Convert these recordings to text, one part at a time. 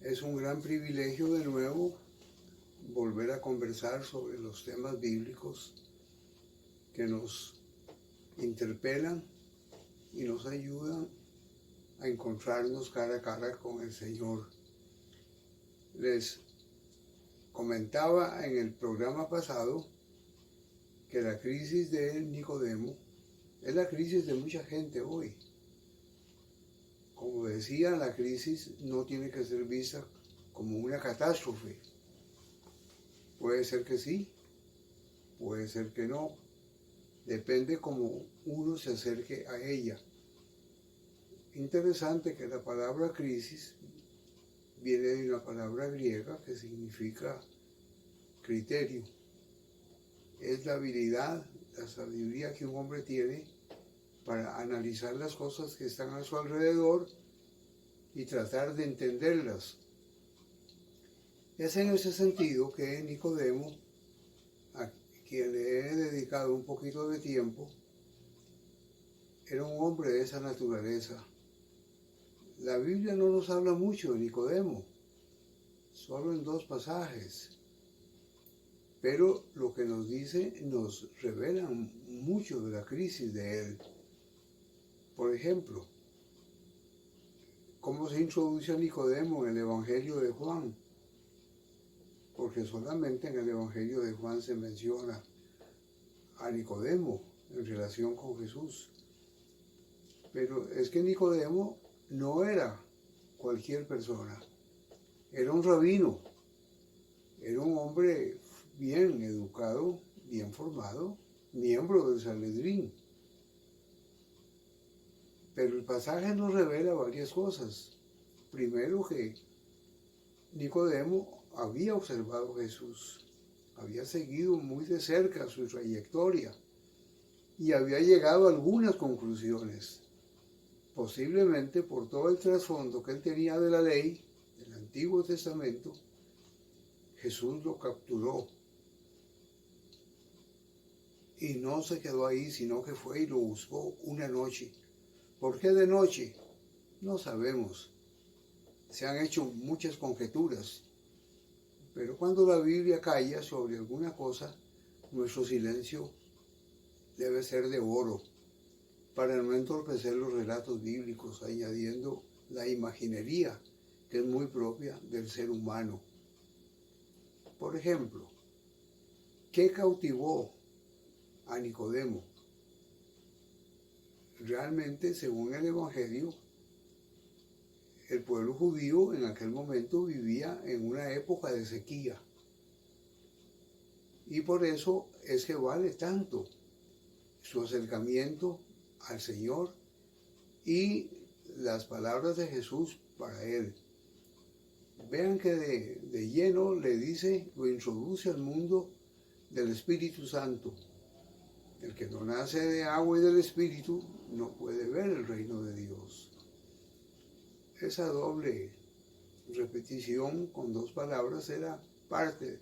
Es un gran privilegio de nuevo volver a conversar sobre los temas bíblicos que nos interpelan y nos ayudan a encontrarnos cara a cara con el Señor. Les comentaba en el programa pasado que la crisis de Nicodemo es la crisis de mucha gente hoy. Como decía, la crisis no tiene que ser vista como una catástrofe. Puede ser que sí, puede ser que no. Depende cómo uno se acerque a ella. Interesante que la palabra crisis viene de una palabra griega que significa criterio. Es la habilidad, la sabiduría que un hombre tiene para analizar las cosas que están a su alrededor y tratar de entenderlas. Es en ese sentido que Nicodemo, a quien le he dedicado un poquito de tiempo, era un hombre de esa naturaleza. La Biblia no nos habla mucho de Nicodemo, solo en 2 pasajes, pero lo que nos dice nos revela mucho de la crisis de él. Por ejemplo, ¿cómo se introduce a Nicodemo en el Evangelio de Juan? Porque solamente en el Evangelio de Juan se menciona a Nicodemo en relación con Jesús. Pero es que Nicodemo no era cualquier persona, era un rabino, era un hombre bien educado, bien formado, miembro del Sanedrín. Pero el pasaje nos revela varias cosas. Primero, que Nicodemo había observado a Jesús, había seguido muy de cerca su trayectoria y había llegado a algunas conclusiones, posiblemente por todo el trasfondo que él tenía de la ley, del Antiguo Testamento. Jesús lo capturó y no se quedó ahí, sino que fue y lo buscó una noche. ¿Por qué de noche? No sabemos. Se han hecho muchas conjeturas, pero cuando la Biblia calla sobre alguna cosa, nuestro silencio debe ser de oro, para no entorpecer los relatos bíblicos, añadiendo la imaginería, que es muy propia del ser humano. Por ejemplo, ¿qué cautivó a Nicodemo? Realmente, según el Evangelio, el pueblo judío en aquel momento vivía en una época de sequía. Y por eso es que vale tanto su acercamiento al Señor y las palabras de Jesús para él. Vean que de lleno le dice, lo introduce al mundo del Espíritu Santo. El que no nace de agua y del Espíritu no puede ver el reino de Dios. Esa doble repetición con 2 palabras era parte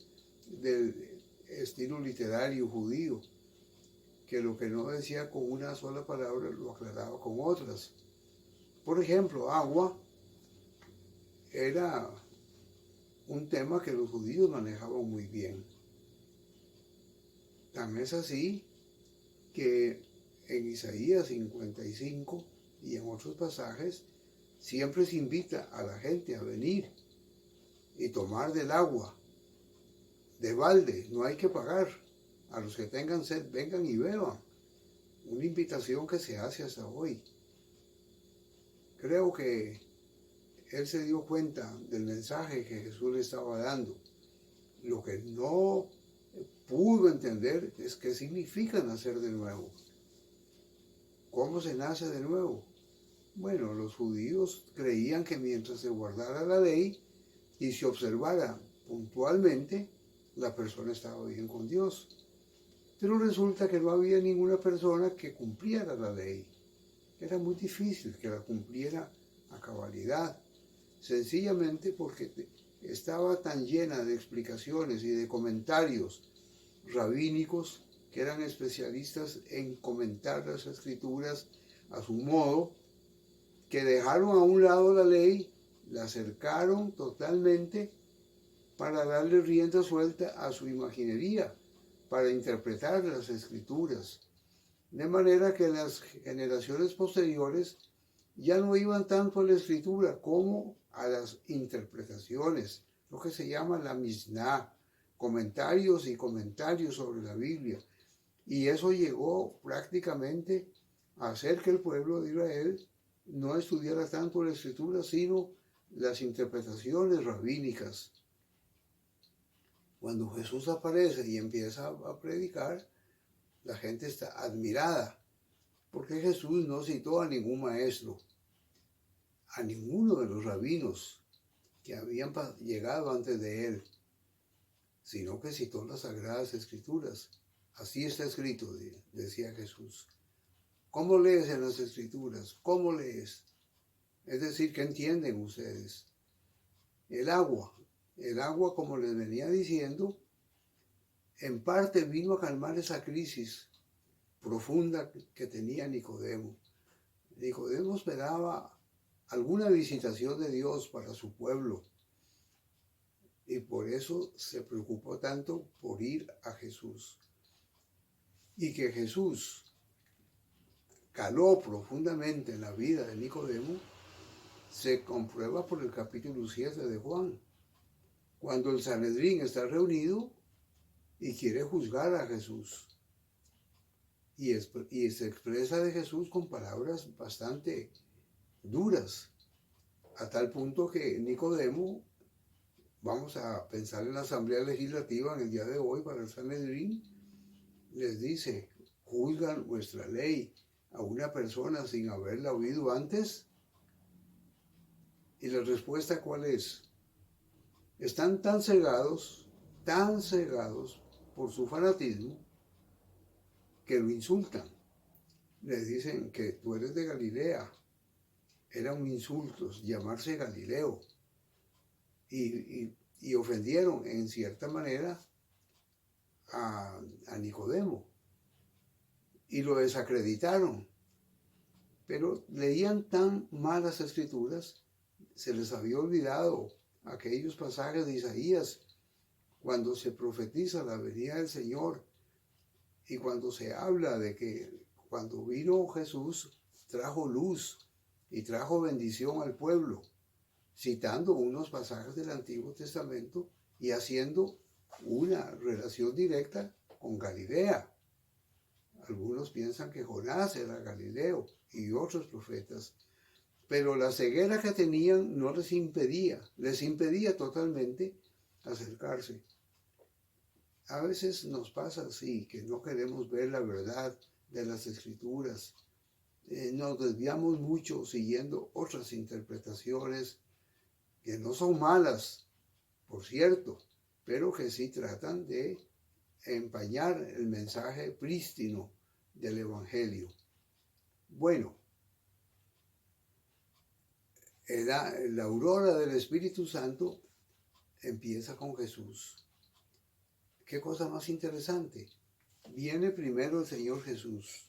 del estilo literario judío, que lo que no decía con una sola palabra lo aclaraba con otras. Por ejemplo, agua era un tema que los judíos manejaban muy bien. Tan es así que en Isaías 55 y en otros pasajes siempre se invita a la gente a venir y tomar del agua de balde, no hay que pagar. A los que tengan sed, vengan y beban. Una invitación que se hace hasta hoy. Creo que él se dio cuenta del mensaje que Jesús le estaba dando. Lo que no pudo entender es qué significa nacer de nuevo. ¿Cómo se nace de nuevo? Bueno, los judíos creían que mientras se guardara la ley y se observara puntualmente, la persona estaba bien con Dios. Pero resulta que no había ninguna persona que cumpliera la ley. Era muy difícil que la cumpliera a cabalidad, sencillamente porque estaba tan llena de explicaciones y de comentarios rabínicos que eran especialistas en comentar las escrituras a su modo, que dejaron a un lado la ley la cercaron totalmente para darle rienda suelta a su imaginería, para interpretar las escrituras. De manera que las generaciones posteriores ya no iban tanto a la escritura como a las interpretaciones, lo que se llama la Misná, comentarios y comentarios sobre la Biblia. Y eso llegó prácticamente a hacer que el pueblo de Israel no estudiara tanto la escritura, sino las interpretaciones rabínicas. Cuando Jesús aparece y empieza a predicar, la gente está admirada, porque Jesús no citó a ningún maestro, a ninguno de los rabinos que habían llegado antes de él, sino que citó las Sagradas Escrituras. Así está escrito, decía Jesús. ¿Cómo lees en las Escrituras? ¿Cómo lees? Es decir, ¿qué entienden ustedes? El agua, como les venía diciendo, en parte vino a calmar esa crisis profunda que tenía Nicodemo. Nicodemo esperaba alguna visitación de Dios para su pueblo y por eso se preocupó tanto por ir a Jesús. Y que Jesús caló profundamente en la vida de Nicodemo se comprueba por el capítulo 7 de Juan, cuando el Sanedrín está reunido y quiere juzgar a Jesús. Y se expresa de Jesús con palabras bastante duras, a tal punto que Nicodemo, vamos a pensar en la Asamblea Legislativa en el día de hoy para el Sanedrín, les dice: ¿juzgan vuestra ley a una persona sin haberla oído antes? Y la respuesta, ¿cuál es? Están tan cegados por su fanatismo, que lo insultan. Le dicen que tú eres de Galilea. Era un insulto llamarse Galileo. Y ofendieron en cierta manera a Nicodemo. Y lo desacreditaron. Pero leían tan malas escrituras, se les había olvidado aquellos pasajes de Isaías, cuando se profetiza la venida del Señor y cuando se habla de que cuando vino Jesús trajo luz y trajo bendición al pueblo, citando unos pasajes del Antiguo Testamento y haciendo una relación directa con Galilea. Algunos piensan que Jonás era Galileo y otros profetas, pero la ceguera que tenían no les impedía totalmente acercarse. A veces nos pasa así, que no queremos ver la verdad de las Escrituras. Nos desviamos mucho siguiendo otras interpretaciones que no son malas, por cierto, pero que sí tratan de empañar el mensaje prístino del Evangelio. Bueno, la aurora del Espíritu Santo empieza con Jesús. Qué cosa más interesante. Viene primero el Señor Jesús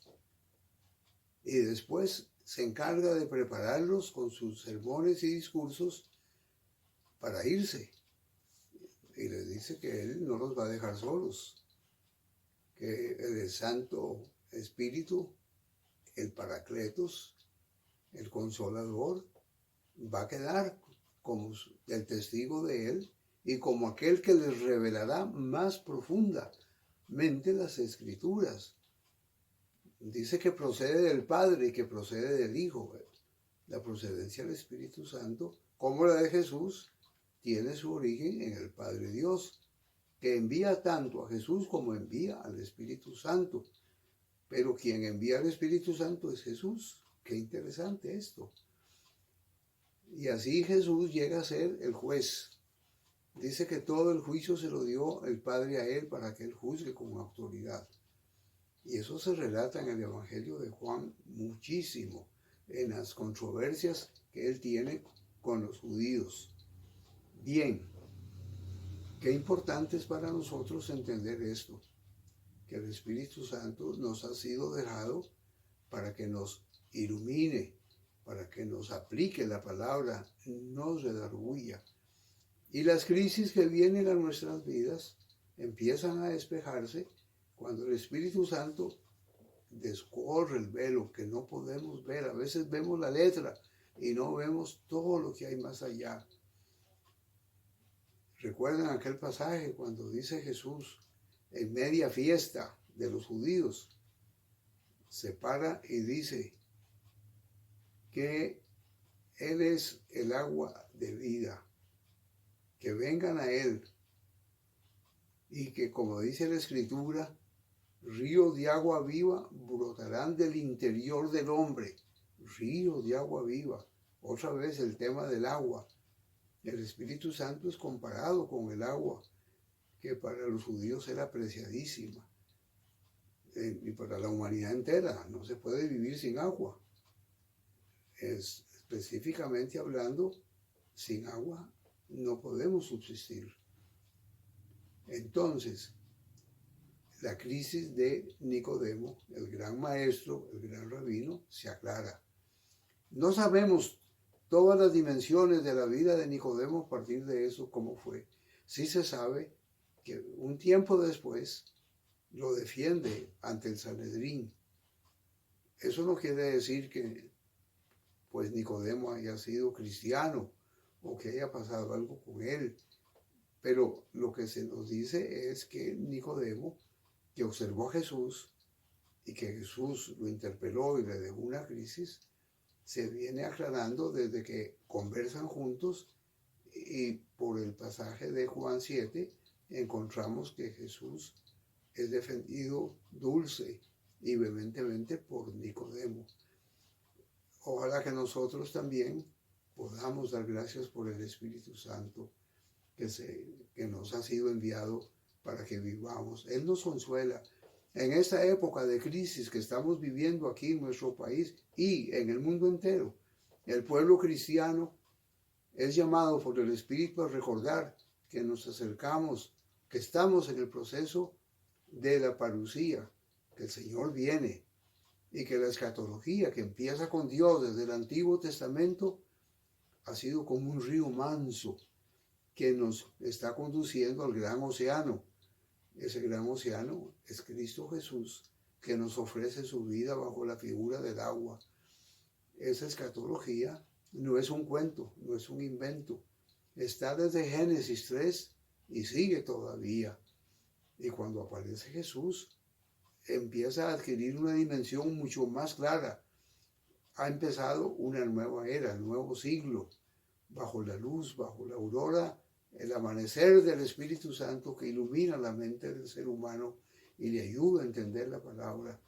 y después se encarga de prepararlos con sus sermones y discursos para irse. Y les dice que Él no los va a dejar solos, que el Santo Espíritu, el Paracletos, el Consolador, va a quedar como el testigo de Él y como aquel que les revelará más profundamente las Escrituras. Dice que procede del Padre y que procede del Hijo. La procedencia del Espíritu Santo, como la de Jesús, tiene su origen en el Padre Dios, que envía tanto a Jesús como envía al Espíritu Santo. Pero quien envía al Espíritu Santo es Jesús. Qué interesante esto. Y así Jesús llega a ser el juez. Dice que todo el juicio se lo dio el Padre a Él para que Él juzgue con autoridad. Y eso se relata en el Evangelio de Juan muchísimo, en las controversias que Él tiene con los judíos. Bien, qué importante es para nosotros entender esto, que el Espíritu Santo nos ha sido dejado para que nos ilumine, para que nos aplique la palabra, nos redarguya. Y las crisis que vienen a nuestras vidas empiezan a despejarse cuando el Espíritu Santo descorre el velo que no podemos ver. A veces vemos la letra y no vemos todo lo que hay más allá. ¿Recuerdan aquel pasaje cuando dice Jesús, en media fiesta de los judíos, se para y dice que Él es el agua de vida, que vengan a Él y que, como dice la Escritura, ríos de agua viva brotarán del interior del hombre? Ríos de agua viva. Otra vez el tema del agua. El Espíritu Santo es comparado con el agua, que para los judíos era apreciadísima. Y para la humanidad entera, no se puede vivir sin agua. Específicamente hablando, sin agua no podemos subsistir. Entonces, la crisis de Nicodemo, el gran maestro, el gran rabino, se aclara. No sabemos todas las dimensiones de la vida de Nicodemo a partir de eso, cómo fue. Sí se sabe que un tiempo después lo defiende ante el Sanedrín. Eso no quiere decir que pues Nicodemo haya sido cristiano o que haya pasado algo con él, pero lo que se nos dice es que Nicodemo, que observó a Jesús y que Jesús lo interpeló y le dejó una crisis, se viene aclarando desde que conversan juntos, y por el pasaje de Juan 7 encontramos que Jesús es defendido dulce y vehementemente por Nicodemo. Ojalá que nosotros también podamos dar gracias por el Espíritu Santo que nos ha sido enviado para que vivamos. Él nos consuela. En esta época de crisis que estamos viviendo aquí en nuestro país y en el mundo entero, el pueblo cristiano es llamado por el Espíritu a recordar que nos acercamos, que estamos en el proceso de la parucía, que el Señor viene y que la escatología que empieza con Dios desde el Antiguo Testamento ha sido como un río manso que nos está conduciendo al gran océano. Ese gran océano es Cristo Jesús, que nos ofrece su vida bajo la figura del agua. Esa escatología no es un cuento, no es un invento. Está desde Génesis 3 y sigue todavía. Y cuando aparece Jesús, empieza a adquirir una dimensión mucho más clara. Ha empezado una nueva era, un nuevo siglo, bajo la luz, bajo la aurora, el amanecer del Espíritu Santo que ilumina la mente del ser humano y le ayuda a entender la palabra.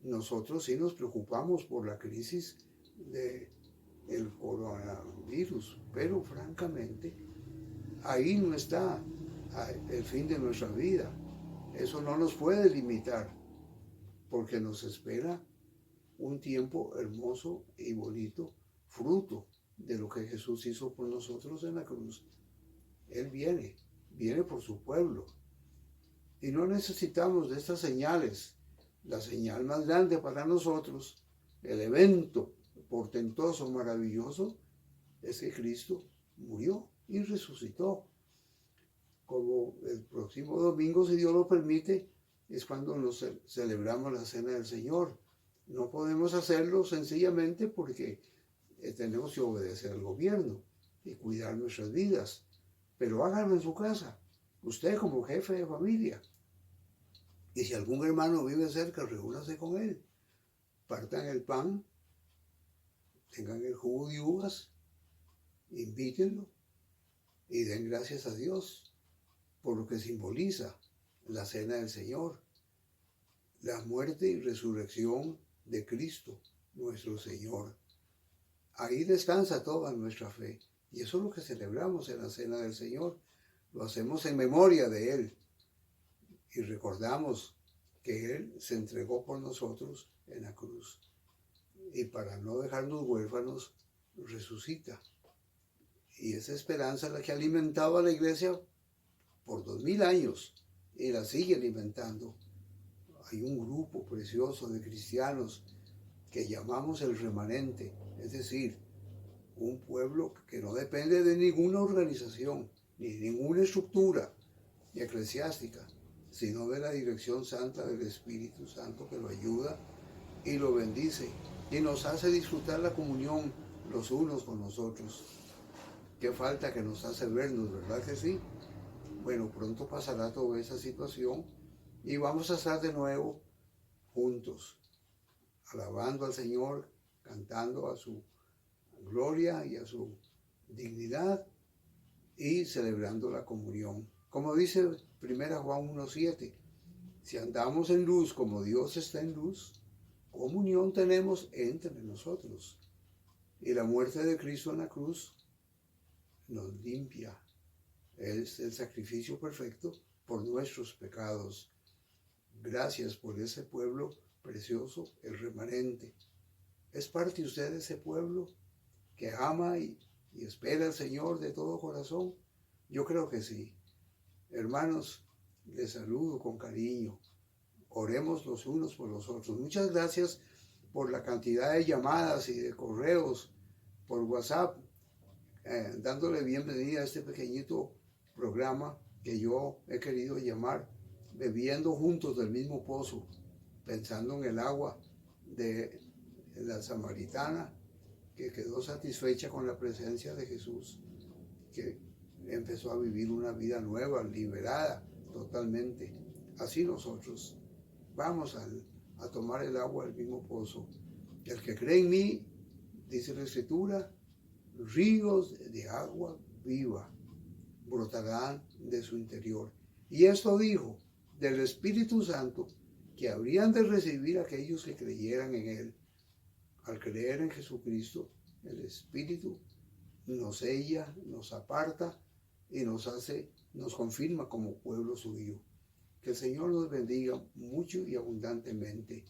Nosotros sí nos preocupamos por la crisis del coronavirus, pero francamente ahí no está el fin de nuestra vida. Eso no nos puede limitar, porque nos espera un tiempo hermoso y bonito, fruto de lo que Jesús hizo por nosotros en la cruz. Él viene por su pueblo. Y no necesitamos de estas señales. La señal más grande para nosotros, el evento portentoso, maravilloso, es que Cristo murió y resucitó. Como el próximo domingo, si Dios lo permite, es cuando nos celebramos la Cena del Señor. No podemos hacerlo sencillamente porque tenemos que obedecer al gobierno y cuidar nuestras vidas. Pero háganlo en su casa, usted como jefe de familia. Y si algún hermano vive cerca, reúnase con él. Partan el pan, tengan el jugo de uvas, invítenlo y den gracias a Dios por lo que simboliza la Cena del Señor, la muerte y resurrección de Cristo, nuestro Señor. Ahí descansa toda nuestra fe. Y eso es lo que celebramos en la Cena del Señor. Lo hacemos en memoria de Él. Y recordamos que Él se entregó por nosotros en la cruz. Y para no dejarnos huérfanos, resucita. Y esa esperanza es la que ha alimentado a la iglesia por 2000 años. Y la sigue alimentando. Hay un grupo precioso de cristianos que llamamos el remanente, es decir, un pueblo que no depende de ninguna organización, ni de ninguna estructura eclesiástica, sino de la dirección santa del Espíritu Santo que lo ayuda y lo bendice y nos hace disfrutar la comunión los unos con los otros. Qué falta que nos hace vernos, ¿verdad que sí? Bueno, pronto pasará toda esa situación y vamos a estar de nuevo juntos, alabando al Señor, cantando a su gloria y a su dignidad y celebrando la comunión. Como dice 1 Juan 1:7, si andamos en luz como Dios está en luz, comunión tenemos entre nosotros. Y la muerte de Cristo en la cruz nos limpia. Es el sacrificio perfecto por nuestros pecados. Gracias por ese pueblo precioso, el remanente. ¿Es parte usted de ese pueblo que ama y espera al Señor de todo corazón? Yo creo que sí. Hermanos, les saludo con cariño. Oremos los unos por los otros. Muchas gracias por la cantidad de llamadas y de correos por WhatsApp, dándole bienvenida a este pequeñito programa que yo he querido llamar Bebiendo Juntos del Mismo Pozo, pensando en el agua de la samaritana que quedó satisfecha con la presencia de Jesús, que empezó a vivir una vida nueva, liberada totalmente. Así nosotros vamos a tomar el agua del mismo pozo. El que cree en mí, dice la Escritura, ríos de agua viva brotarán de su interior. Y esto dijo del Espíritu Santo que habrían de recibir aquellos que creyeran en Él. Al creer en Jesucristo, el Espíritu nos sella, nos aparta y nos confirma como pueblo suyo. Que el Señor nos bendiga mucho y abundantemente.